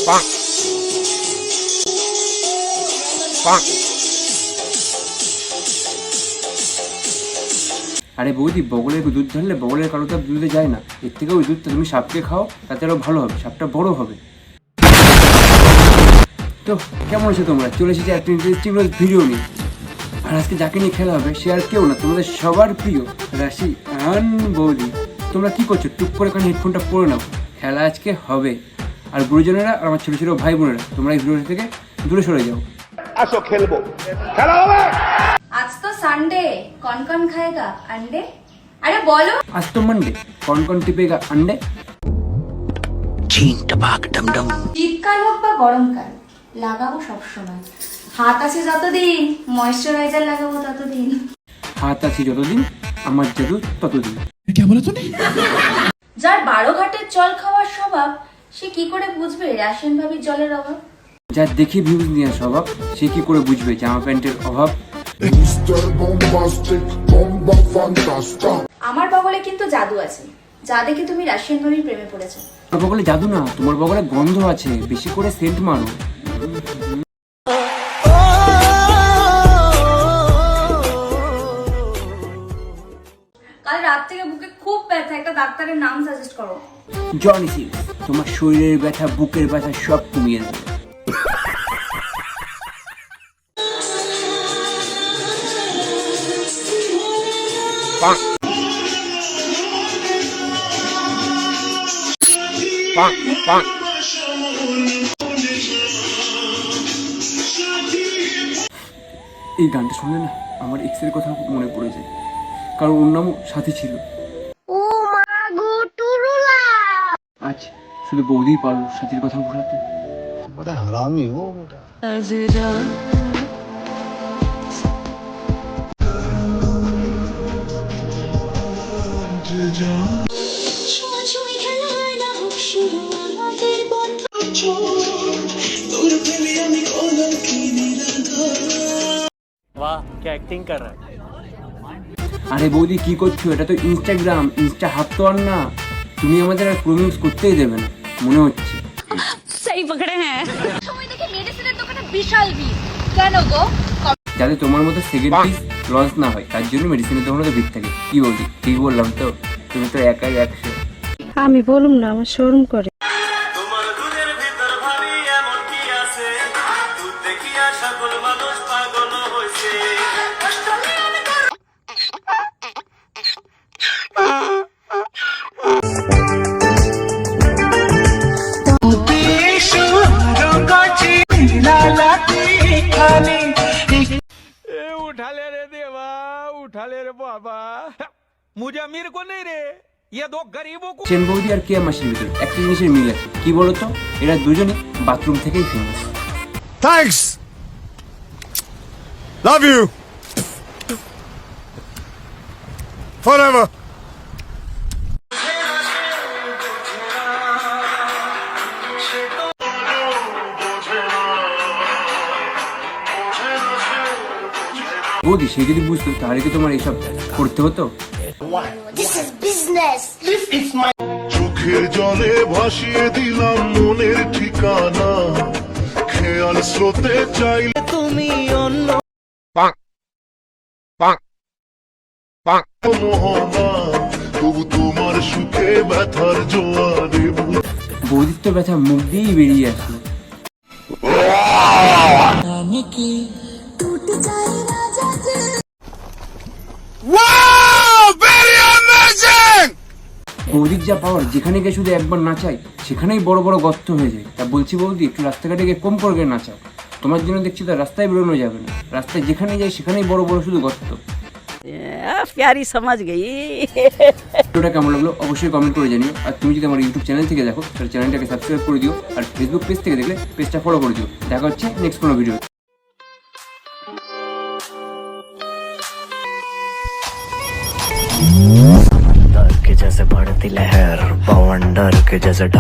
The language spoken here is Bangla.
আরে বৌদি, বগলের দুধ ঢাললে বগলের কারো তো দুধে যায় না। এর থেকে ওই দুধটা তুমি সাপকে খাও, তাতে আরো ভালো হবে, সাপটা বড় হবে। তো কেমন আছো তোমরা? চলে এসেছি একটা ইন্টারেস্টিং ভিডিও নিয়ে। আর আজকে যাকে নিয়ে খেলা হবে সে আর কেউ না, তোমাদের সবার প্রিয় রাশি আন বৌদি। তোমরা কি করছো? টুক করে কারণ হেডফোনটা পরে নাও, খেলা আজকে হবে। আর গুরুজনেরা আর আমার ছোটো ছোটো ভাই বোনেরা, তোমরা এই ভিডিও থেকে দূরে সরে যাও। আসো খেলবো, খেলা হবে। आज तो संडे, कौन कौन खाएगा अंडे? अरे बोलो। आज तो मंडे, कौन कौन टिपेगा अंडे? শীতকাল হোক বা গরমকাল লাগাবো সবসময়। হাত আছে যতদিন ময়েশ্চারাইজার লাগাবো ততদিন। হাত আছে যতদিন আমার জাদু ততদিন। যার 12 ঘাটের জল খাওয়ার স্বভাব সে কি করে বুঝবে রাশিয়ান ভাবির জলের অভাব? যার দেখে ভিউজ নিয়ে স্বভাব সে কি করে বুঝবে জামা প্যান্টের অভাব? আমার বগলে কিন্তু জাদু আছে, যা দেখে তুমি রাশিয়ান ভাবির প্রেমে পড়েছো। তোমার বগলে জাদু না, তোমার বগলে গন্ধ আছে, বেশি করে সেন্ট মারো। কাল রাত থেকে বুকে খুব ব্যথা, একটা ডাক্তারের নাম সাজেস্ট করো। জনি সিং তোমার শরীরের ব্যথা, বুকের ব্যথা সব কমিয়ে দেবে। এই গানটা শুনলে না আমার এক্সের কথা মনে পড়ে যায়, কারণ ওর নামও সাথী ছিল। আজ শুধু বৌদিই পারল সাথীর কথা ভুলাতে। वाह क्या एक्टिंग कर रहा है। আরে বৌদি কি করছো? এটা তো ইনস্টাগ্রাম, ইনস্টা হাত তো আর না। তুমি আমাদের আর প্রমিস করতেই দেবে না মনে হচ্ছে। সেই পকড়ে হ্যাঁ। সময় দেখে মেডিসিনের দোকানে বিশাল ভিড় কেন গো? যাতে তোমার মতো সেকেন্ড পিস লঞ্চ না হয় তার জন্য মেডিসিনের দোকানে ভিড় থাকে। কি বৌদি ঠিক বললাম তো? তুমি তো একাই 100। আমি বলুম না, আমার শরম করে। তোমার দুধের ভিতর ভাবি এমন কি আছে, দুধ দেখিয়া সকল মানুষ পাগল হইছে। उठा ले रे देवा, उठा ले रे बाबा, मुझे अमीर को नहीं रे, ये दो गरीबों को। চেন বৌদি আর কেয়া মাসির ভিতর একটা জিনিসের মিল আছে, কি বলতো? এরা দুজনে বাথরুম থেকেই famous. Thanks, love you forever. বৌদি সে যদি বুঝতো তাহলে কি তোমার এইসব করতে হতো? চোখের জলে ভাসিয়ে দিলাম মনের ঠিকানা, খেয়াল স্রোতে চাইলে তুমি অন্য মোহনা, তবু তোমার সুখে ব্যথার জোয়ারে। বৌদির তো ব্যথা মুখ দিয়েই বেরিয়ে আসলো। বৌদির যা পাওয়ার, যেখানে গিয়ে শুধু একবার নাচাই সেখানেই বড় বড় গর্ত হয়ে যায়। তা বলছি বৌদি একটু রাস্তাঘাটে গিয়ে কম করে গিয়ে নাচাও। তোমার জন্য দেখছি তো রাস্তায় বেরোনো যাবে না, রাস্তায় যেখানে যাই সেখানেই বড় বড় শুধু গর্ত। প্যারি সমাজ গেই। ভিডিওটা কেমন লাগলো অবশ্যই কমেন্ট করে জানিও। আর তুমি যদি আমার ইউটিউব চ্যানেল থেকে দেখো তাহলে চ্যানেলটাকে সাবস্ক্রাইব করে দিও, আর ফেসবুক পেজ থেকে দেখলে পেজটা ফলো করে দিও। দেখা হচ্ছে নেক্সট কোনো ভিডিও। के जैसे बढ़ती लहर, बवंडर के जैसे ढाल।